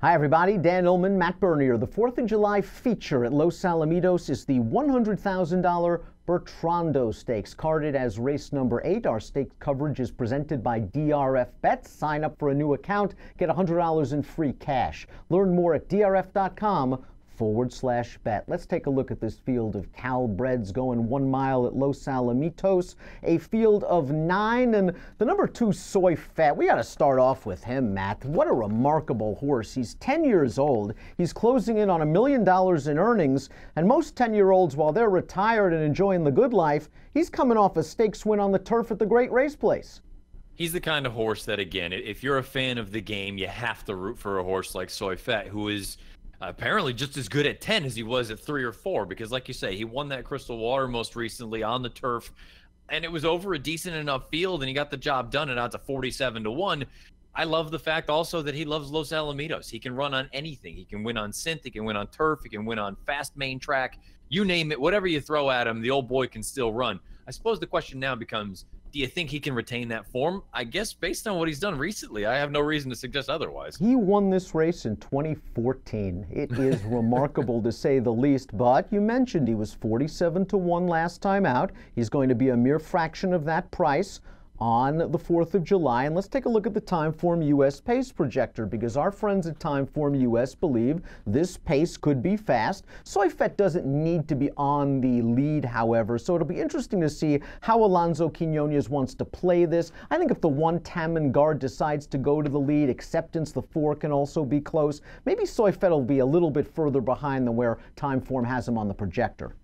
Hi everybody, Dan Illman, Matt Bernier. The 4th of July feature at Los Alamitos is the $100,000 Bertrando Stakes, carded as race number 8. Our stakes coverage is presented by DRFTV. Sign up for a new account, get $100 in free cash. Learn more at drf.com/bet. Let's take a look at this field of Calbreds going 1 mile at Los Alamitos, a field of 9, and the number 2 Soy Fat. We got to start off with him, Matt. What a remarkable horse. He's 10 years old. He's closing in on $1 million in earnings, and most 10-year-olds, while they're retired and enjoying the good life, he's coming off a stakes win on the turf at the Great Race Place. He's the kind of horse that, again, if you're a fan of the game, you have to root for a horse like Soy Fat, who is apparently just as good at 10 as he was at 3 or 4, because like you say, he won that Crystal Water most recently on the turf, and it was over a decent enough field, and he got the job done at odds of 47-1. I love the fact also that he loves Los Alamitos. He can run on anything. He can win on synth, he can win on turf, he can win on fast main track, you name it. Whatever you throw at him, the old boy can still run. I suppose the question now becomes, do you think he can retain that form? I guess based on what he's done recently, I have no reason to suggest otherwise. He won this race in 2014. It is remarkable to say the least, but you mentioned he was 47-1 last time out. He's going to be a mere fraction of that price on the 4th of July. And let's take a look at the Timeform US pace projector, because our friends at Timeform US believe this pace could be fast. Soy Fat doesn't need to be on the lead, however, so it'll be interesting to see how Alonso Quinones wants to play this. I think if the 1 Taman Guard decides to go to the lead, Acceptance, the 4, can also be close. Maybe Soy Fat will be a little bit further behind than where Timeform has him on the projector.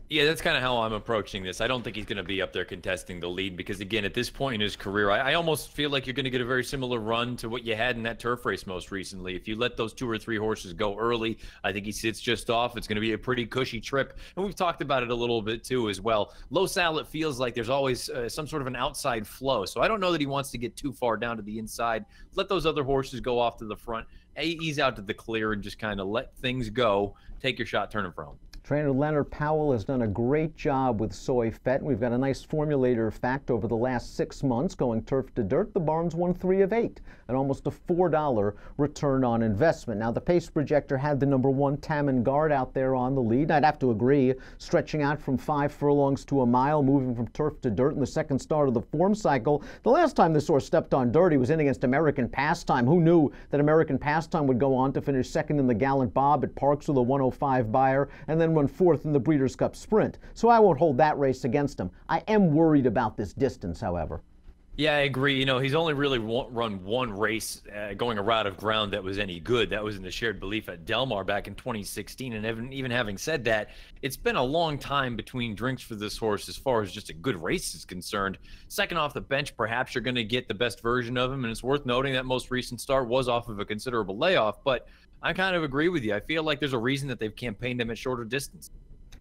Yeah, that's kind of how I'm approaching this. I don't think he's going to be up there contesting the lead because, again, at this point in his career, I almost feel like you're going to get a very similar run to what you had in that turf race most recently. If you let those 2 or 3 horses go early, I think he sits just off. It's going to be a pretty cushy trip. And we've talked about it a little bit, too, as well. Los Al, it feels like there's always some sort of an outside flow. So I don't know that he wants to get too far down to the inside. Let those other horses go off to the front. Ease out to the clear and just kind of let things go. Take your shot, turn it from. Trainer Leonard Powell has done a great job with Soy Fat. We've got a nice formulator fact over the last 6 months going turf to dirt. The barn's won 3 of 8 and almost a $4 return on investment. Now, the pace projector had the number 1 Taman Guard out there on the lead. I'd have to agree, stretching out from 5 furlongs to a mile, moving from turf to dirt in the second start of the form cycle. The last time this horse stepped on dirt, he was in against American Pastime. Who knew that American Pastime would go on to finish second in the Gallant Bob at Parks with a 105 buyer, and then run 4th in the Breeders' Cup Sprint. So I won't hold that race against him. I am worried about this distance, however. Yeah, I agree. You know, he's only really run 1 race going a route of ground that was any good. That was in the Shared Belief at Del Mar back in 2016. And even having said that, it's been a long time between drinks for this horse as far as just a good race is concerned. Second off the bench, perhaps you're going to get the best version of him. And it's worth noting that most recent start was off of a considerable layoff. But I kind of agree with you. I feel like there's a reason that they've campaigned him at shorter distance.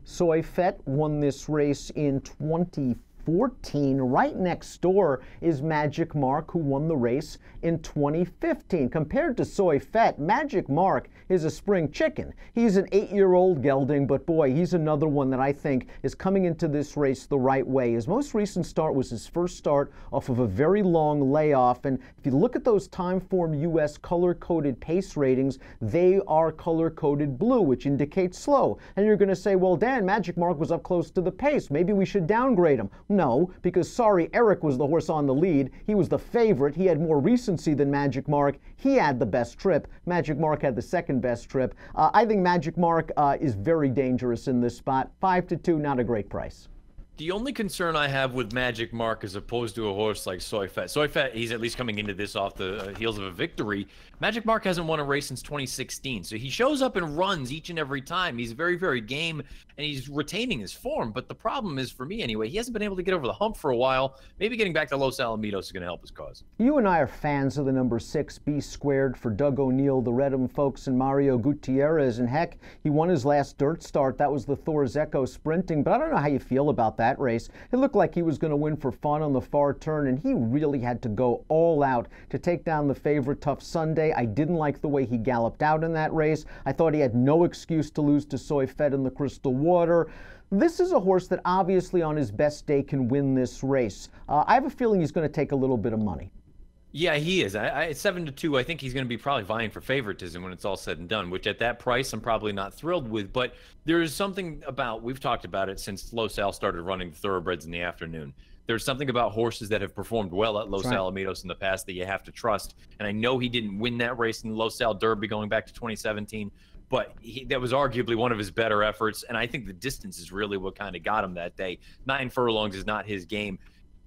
Soy Fat won this race in 2014. Right next door is Magic Mark, who won the race in 2015. Compared to Soy Fat, Magic Mark is a spring chicken. He's an 8-year-old gelding, but boy, he's another one that I think is coming into this race the right way. His most recent start was his first start off of a very long layoff, and if you look at those Timeform US color-coded pace ratings, they are color-coded blue, which indicates slow. And you're going to say, well, Dan, Magic Mark was up close to the pace. Maybe we should downgrade him. No, because sorry, Eric was the horse on the lead. He was the favorite. He had more recency than Magic Mark. He had the best trip. Magic Mark had the second best trip. I think Magic Mark is very dangerous in this spot. 5-2, not a great price. The only concern I have with Magic Mark as opposed to a horse like Soy Fat. Soy Fat, he's at least coming into this off the heels of a victory. Magic Mark hasn't won a race since 2016, so he shows up and runs each and every time. He's very, very game, and he's retaining his form. But the problem is, for me anyway, he hasn't been able to get over the hump for a while. Maybe getting back to Los Alamitos is going to help his cause. You and I are fans of the number 6 B Squared for Doug O'Neill, the Redham folks, and Mario Gutierrez. And heck, he won his last dirt start. That was the Thor's Echo sprinting. But I don't know how you feel about that race. It looked like he was going to win for fun on the far turn, and he really had to go all out to take down the favorite Tough Sunday. I didn't like the way he galloped out in that race. I thought he had no excuse to lose to Soy Fat in the Crystal Water. This is a horse that obviously on his best day can win this race. I have a feeling he's going to take a little bit of money. Yeah, he is. At 7-2, I think he's going to be probably vying for favoritism when it's all said and done, which at that price, I'm probably not thrilled with. But there is something about, we've talked about it since Los Al started running the thoroughbreds in the afternoon. There's something about horses that have performed well at Los Alamitos in the past that you have to trust. And I know he didn't win that race in the Los Al Derby going back to 2017, but that was arguably one of his better efforts. And I think the distance is really what kind of got him that day. 9 furlongs is not his game.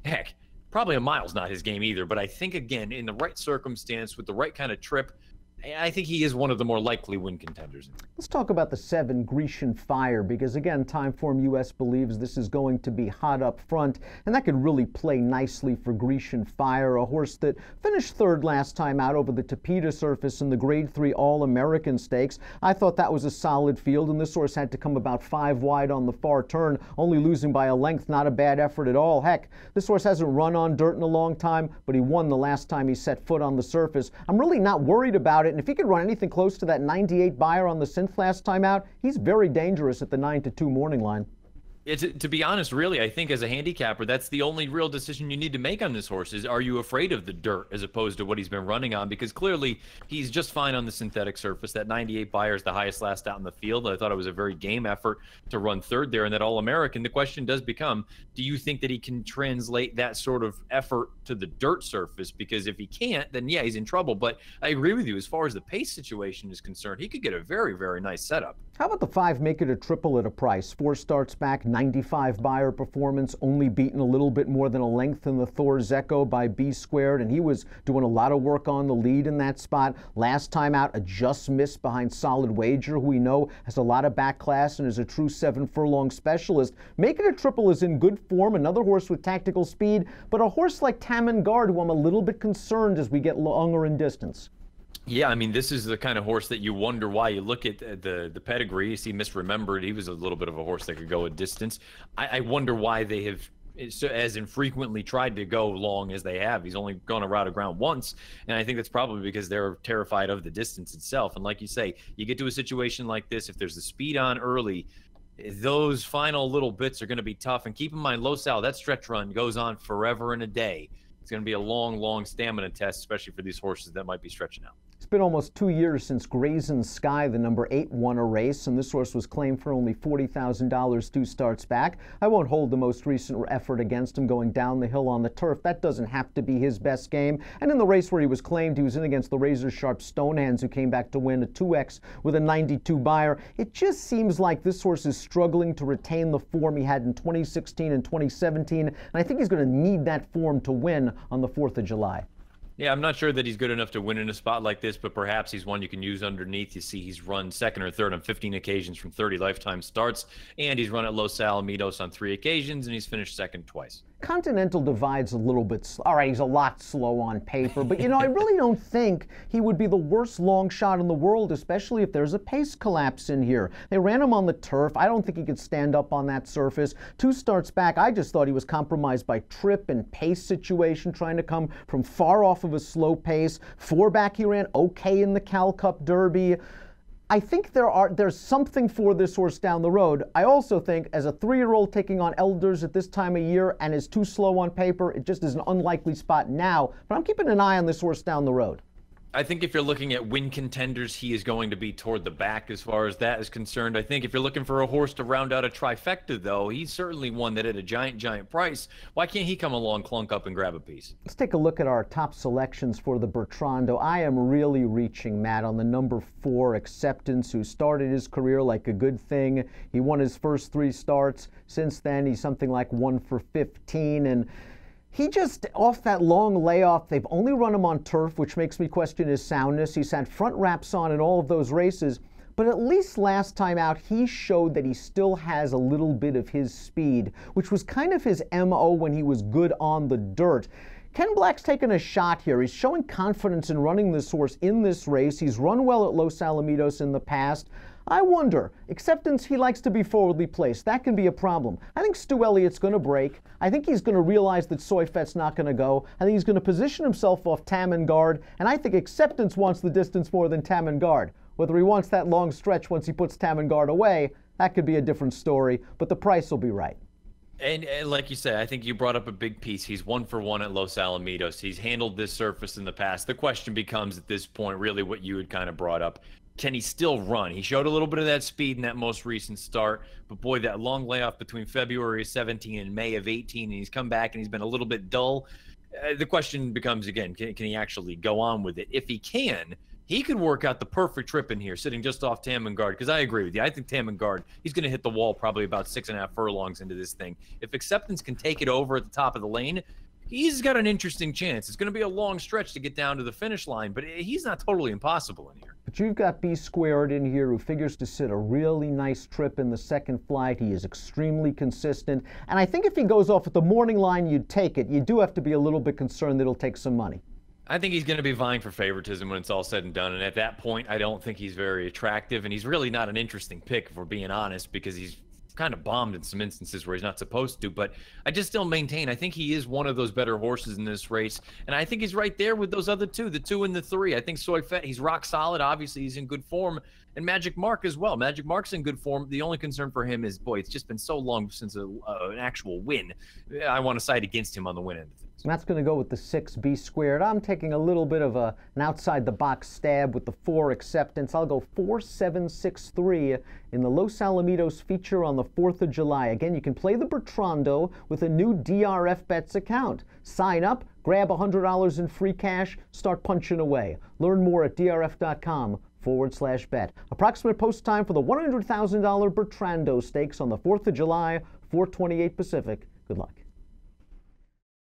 Heck, probably a mile's not his game either, but I think, again, in the right circumstance, with the right kind of trip, I think he is one of the more likely win contenders. Let's talk about the 7 Grecian Fire, because again, Timeform US believes this is going to be hot up front, and that could really play nicely for Grecian Fire, a horse that finished 3rd last time out over the Tapeta surface in the Grade 3 All-American Stakes. I thought that was a solid field, and this horse had to come about 5 wide on the far turn, only losing by a length. Not a bad effort at all. Heck, this horse hasn't run on dirt in a long time, but he won the last time he set foot on the surface. I'm really not worried about it. And if he could run anything close to that 98 buyer on the synth last time out, he's very dangerous at the 9-2 morning line. To be honest, really, I think as a handicapper, that's the only real decision you need to make on this horse is, are you afraid of the dirt as opposed to what he's been running on? Because clearly he's just fine on the synthetic surface. That 98 buyer is the highest last out in the field. I thought it was a very game effort to run 3rd there in that All-American. The question does become, do you think that he can translate that sort of effort to the dirt surface? Because if he can't, then yeah, he's in trouble. But I agree with you, as far as the pace situation is concerned, he could get a very, very nice setup. How about the 5 Make It a Triple at a price? 4 starts back, 95 buyer performance, only beaten a little bit more than a length in the Thor Zecco by B Squared, and he was doing a lot of work on the lead in that spot. Last time out, a just miss behind Solid Wager, who we know has a lot of back class and is a true 7 furlong specialist. Make It a Triple is in good form, another horse with tactical speed, but a horse like Tamangard, who I'm a little bit concerned as we get longer in distance. Yeah, I mean, this is the kind of horse that you wonder why. You look at the pedigree, you see misremembered. He was a little bit of a horse that could go a distance. I wonder why they have as infrequently tried to go long as they have. He's only gone a route of ground once, and I think that's probably because they're terrified of the distance itself. And like you say, you get to a situation like this, if there's the speed on early, those final little bits are going to be tough. And keep in mind, Los Al, that stretch run goes on forever and a day. It's going to be a long, long stamina test, especially for these horses that might be stretching out. It's been almost 2 years since Brazen Sky, the number 8, won a race, and this horse was claimed for only $40,000 2 starts back. I won't hold the most recent effort against him going down the hill on the turf. That doesn't have to be his best game. And in the race where he was claimed, he was in against the razor-sharp Stonehands, who came back to win a 2X with a 92 buyer. It just seems like this horse is struggling to retain the form he had in 2016 and 2017, and I think he's going to need that form to win on the 4th of July. Yeah, I'm not sure that he's good enough to win in a spot like this, but perhaps he's one you can use underneath. You see he's run 2nd or 3rd on 15 occasions from 30 lifetime starts, and he's run at Los Alamitos on 3 occasions, and he's finished 2nd twice. Continental Divide's a little bit, all right, he's a lot slow on paper, but you know, I really don't think he would be the worst long shot in the world, especially if there's a pace collapse in here. They ran him on the turf. I don't think he could stand up on that surface. 2 starts back, I just thought he was compromised by trip and pace situation, trying to come from far off of a slow pace. 4 back, he ran okay in the Cal Cup Derby. I think there's something for this horse down the road. I also think as a 3-year-old taking on elders at this time of year and is too slow on paper, it just is an unlikely spot now. But I'm keeping an eye on this horse down the road. I think if you're looking at win contenders, he is going to be toward the back as far as that is concerned. I think if you're looking for a horse to round out a trifecta, though, he's certainly one that at a giant price, why can't he come along, clunk up, and grab a piece? Let's take a look at our top selections for the Bertrando. I am really reaching, Matt, on the number 4, Acceptance, who started his career like a good thing. He won his first 3 starts. Since then, he's something like 1 for 15, and he just, off that long layoff, they've only run him on turf, which makes me question his soundness. He's had front wraps on in all of those races, but at least last time out, he showed that he still has a little bit of his speed, which was kind of his MO when he was good on the dirt. Ken Black's taking a shot here. He's showing confidence in running this horse in this race. He's run well at Los Alamitos in the past. I wonder, Acceptance, he likes to be forwardly placed. That can be a problem. I think Stu Elliott's going to break. I think he's going to realize that Soy Fett's not going to go. I think he's going to position himself off Tamangard, and I think Acceptance wants the distance more than Tamangard. Whether he wants that long stretch once he puts Tamangard away, that could be a different story, but the price will be right. And like you said, I think you brought up a big piece. He's 1-for-1 at Los Alamitos. He's handled this surface in the past. The question becomes at this point, really what you had kind of brought up. Can he still run? He showed a little bit of that speed in that most recent start, but boy, that long layoff between February of 17 and May of 18, and he's come back and he's been a little bit dull. The question becomes again, can he actually go on with it? If he can, he could work out the perfect trip in here, sitting just off Tamengard, because I agree with you. I think Tamengard, he's going to hit the wall probably about 6.5 furlongs into this thing. If Acceptance can take it over at the top of the lane, he's got an interesting chance. It's going to be a long stretch to get down to the finish line, but he's not totally impossible in here. But you've got B Squared in here who figures to sit a really nice trip in the second flight. He is extremely consistent. And I think if he goes off at the morning line, you'd take it. You do have to be a little bit concerned that he'll take some money. I think he's going to be vying for favoritism when it's all said and done. And at that point, I don't think he's very attractive. And he's really not an interesting pick, if we're being honest, because he's kind of bombed in some instances where he's not supposed to. But I just still maintain, I think he is one of those better horses in this race. And I think he's right there with those other two, the 2 and the 3. I think Soy Fett, he's rock solid. Obviously, he's in good form. And Magic Mark as well. Magic Mark's in good form. The only concern for him is, boy, it's just been so long since an actual win. I want to side against him on the win end of things. And that's going to go with the 6 B Squared. I'm taking a little bit of an outside-the-box stab with the 4 Acceptance. I'll go 4-7-6-3 in the Los Alamitos feature on the 4th of July. Again, you can play the Bertrando with a new DRF Bets account. Sign up, grab $100 in free cash, start punching away. Learn more at drf.com/bet. Approximate post time for the $100,000 Bertrando Stakes on the 4th of July, 4:28 Pacific. Good luck.